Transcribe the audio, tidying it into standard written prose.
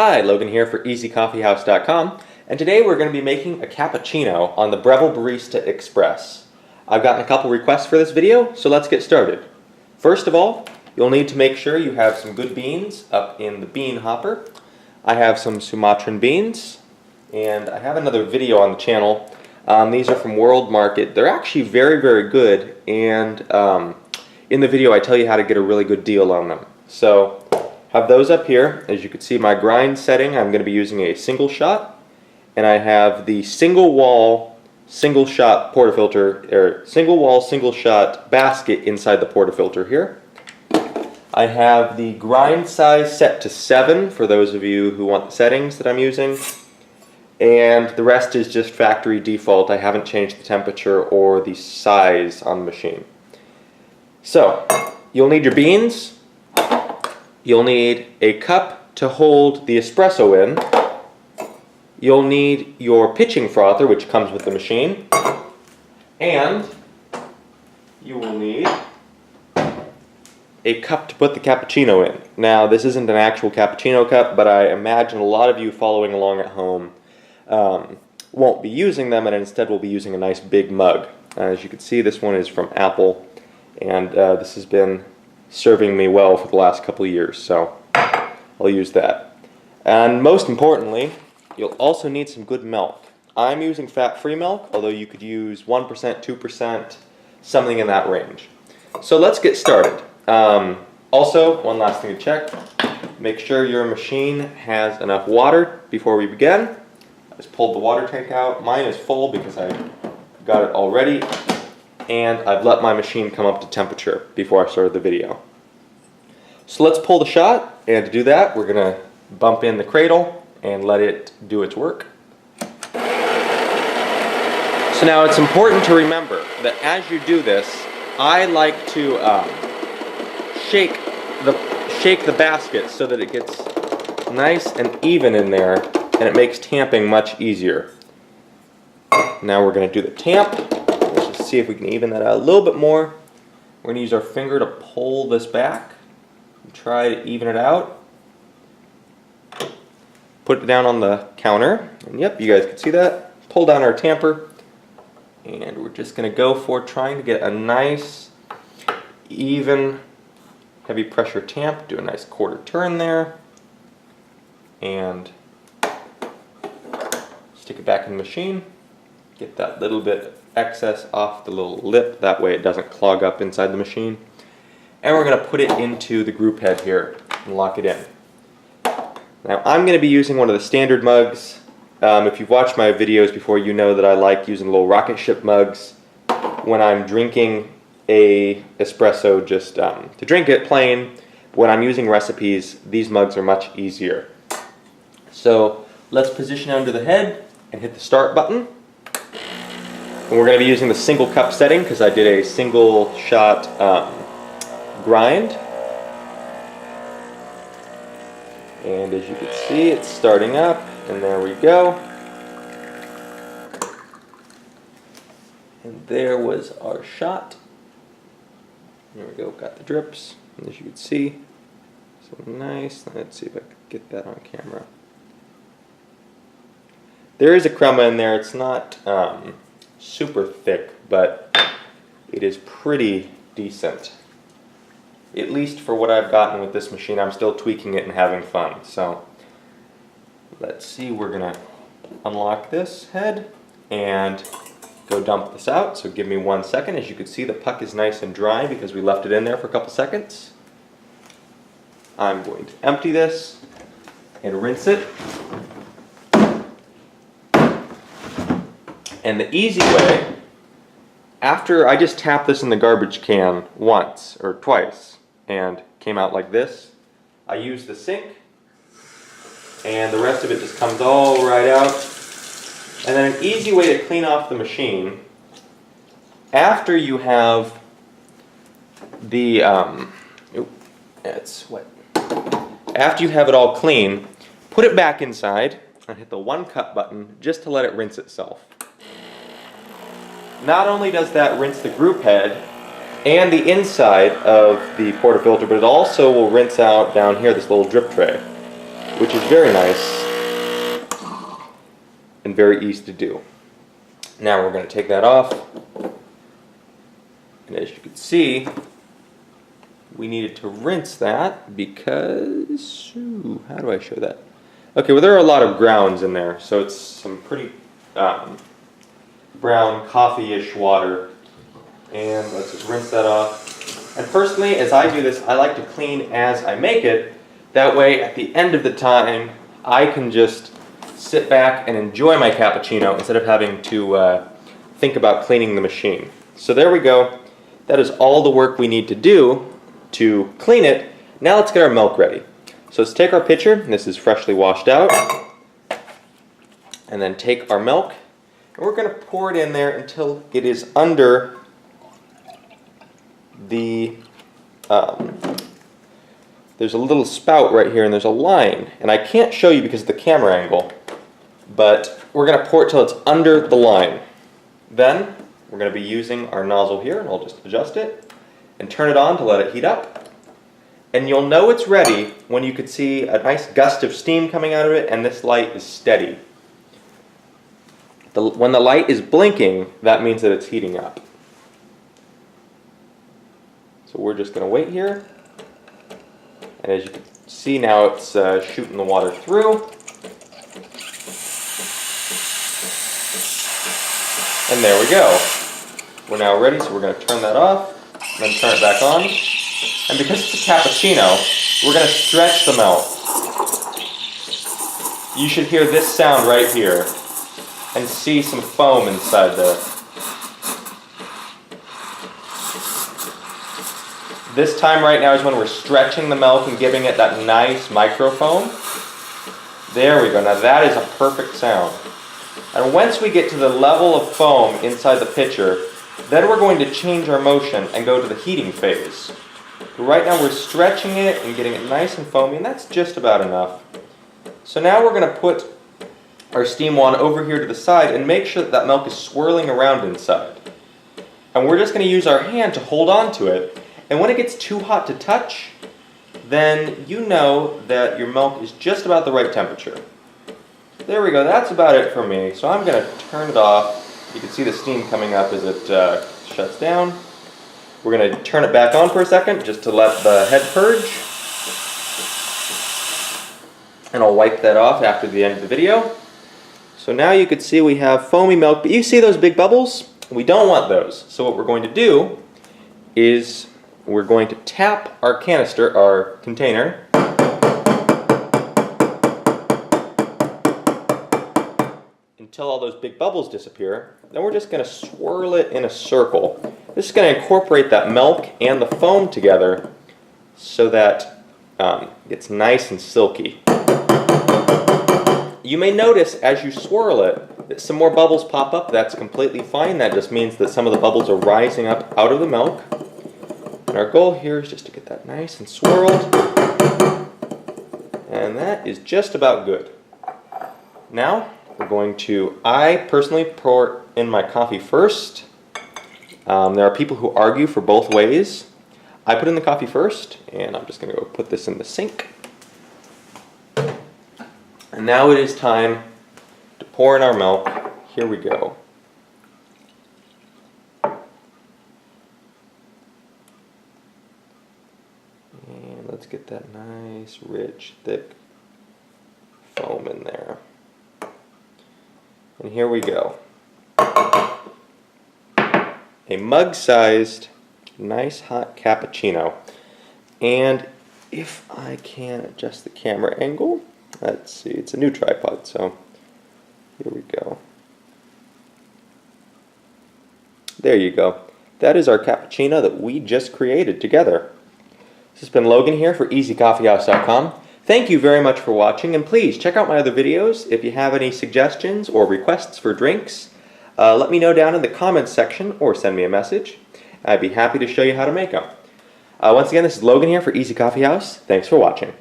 Hi, Logan here for EasyCoffeehouse.com, and today we're going to be making a cappuccino on the Breville Barista Express. I've gotten a couple requests for this video, so let's get started. First of all, you'll need to make sure you have some good beans up in the bean hopper. I have some Sumatran beans, and I have another video on the channel. These are from World Market. They're actually very, very good, and in the video I tell you how to get a really good deal on them. So, have those up here. As you can see, my grind setting, I'm going to be using a single shot, and I have the single wall, single shot portafilter, or single wall, single shot basket inside the portafilter here. I have the grind size set to 7 for those of you who want the settings that I'm using, and the rest is just factory default. I haven't changed the temperature or the size on the machine. So, you'll need your beans. You'll need a cup to hold the espresso in. You'll need your pitching frother, which comes with the machine. And you will need a cup to put the cappuccino in. Now, this isn't an actual cappuccino cup, but I imagine a lot of you following along at home won't be using them, and instead will be using a nice big mug. As you can see, this one is from Apple, and this has been serving me well for the last couple of years, so I'll use that. And most importantly, you'll also need some good milk. I'm using fat-free milk, although you could use 1%, 2%, something in that range. So let's get started. Also, one last thing to check, make sure your machine has enough water before we begin. I just pulled the water tank out. Mine is full because I got it already, and I've let my machine come up to temperature before I started the video. So let's pull the shot, and to do that we're going to bump in the cradle and let it do its work. So now it's important to remember that as you do this, I like to shake the basket so that it gets nice and even in there, and it makes tamping much easier. Now we're going to do the tamp. Let's just see if we can even that out a little bit more. We're going to use our finger to pull this back and try to even it out. Put it down on the counter, and yep, you guys can see that. Pull down our tamper, and we're just going to go for trying to get a nice, even, heavy pressure tamp. Do a nice quarter turn there, and stick it back in the machine. Get that little bit excess off the little lip, that way it doesn't clog up inside the machine. And we're going to put it into the group head here and lock it in. Now I'm going to be using one of the standard mugs. If you've watched my videos before, you know that I like using little rocket ship mugs when I'm drinking a espresso, just to drink it plain. When I'm using recipes, these mugs are much easier. So let's position under the head and hit the start button. And we're going to be using the single cup setting because I did a single shot grind. And as you can see, it's starting up, and there we go. And there was our shot. There we go, got the drips, and as you can see, so nice. Let's see if I can get that on camera. There is a crema in there. It's not super thick, but it is pretty decent. At least for what I've gotten with this machine. I'm still tweaking it and having fun. So let's see, we're going to unlock this head and go dump this out. So give me 1 second. As you can see, the puck is nice and dry because we left it in there for a couple seconds. I'm going to empty this and rinse it. And the easy way, after I just tapped this in the garbage can once or twice and came out like this, I use the sink, and the rest of it just comes all right out. And then an easy way to clean off the machine, after you have the, it's wet. After you have it all clean, put it back inside and hit the 1 cup button just to let it rinse itself. Not only does that rinse the group head and the inside of the portafilter, but it also will rinse out down here this little drip tray. which is very nice and very easy to do. Now we're going to take that off, and as you can see, we needed to rinse that because, how do I show that? Okay, well there are a lot of grounds in there, so it's some pretty brown coffee-ish water, and let's just rinse that off. And personally, as I do this, I like to clean as I make it. That way, at the end of the time, I can just sit back and enjoy my cappuccino instead of having to think about cleaning the machine. So there we go. That is all the work we need to do to clean it. Now let's get our milk ready. So let's take our pitcher, and this is freshly washed out, and then take our milk, and we're going to pour it in there until it is under the, there's a little spout right here, and there's a line, and I can't show you because of the camera angle, but we're going to pour it till it's under the line. Then we're going to be using our nozzle here, and I'll just adjust it and turn it on to let it heat up. And you'll know it's ready when you can see a nice gust of steam coming out of it and this light is steady. When the light is blinking, that means that it's heating up. So we're just going to wait here. And as you can see now, it's shooting the water through. And there we go. We're now ready, so we're going to turn that off and then turn it back on. And because it's a cappuccino, we're going to stretch the milk. You should hear this sound right here and see some foam inside there. This time right now is when we're stretching the milk and giving it that nice microfoam. There we go. Now that is a perfect sound. And once we get to the level of foam inside the pitcher, then we're going to change our motion and go to the heating phase. Right now we're stretching it and getting it nice and foamy, and that's just about enough. So now we're going to put our steam wand over here to the side and make sure that that milk is swirling around inside. And we're just going to use our hand to hold on to it, and when it gets too hot to touch, then you know that your milk is just about the right temperature. There we go, that's about it for me. So I'm going to turn it off. You can see the steam coming up as it shuts down. We're going to turn it back on for a second just to let the head purge. And I'll wipe that off after the end of the video. So now you can see we have foamy milk, but you see those big bubbles? We don't want those. So what we're going to do is we're going to tap our canister, our container, until all those big bubbles disappear. Then we're just going to swirl it in a circle. This is going to incorporate that milk and the foam together so that it's nice and silky. You may notice as you swirl it that some more bubbles pop up. That's completely fine. That just means that some of the bubbles are rising up out of the milk. And our goal here is just to get that nice and swirled. And that is just about good. Now, we're going to, I personally pour in my coffee first. There are people who argue for both ways. I put in the coffee first, and I'm just going to go put this in the sink. And now it is time to pour in our milk. Here we go. And let's get that nice, rich, thick foam in there. And here we go. A mug-sized, nice hot cappuccino. And if I can adjust the camera angle, let's see, it's a new tripod, so here we go. There you go. That is our cappuccino that we just created together. This has been Logan here for EasyCoffeehouse.com. Thank you very much for watching, and please check out my other videos. If you have any suggestions or requests for drinks, let me know down in the comments section or send me a message. I'd be happy to show you how to make them. Once again, this is Logan here for Easy Coffee House. Thanks for watching.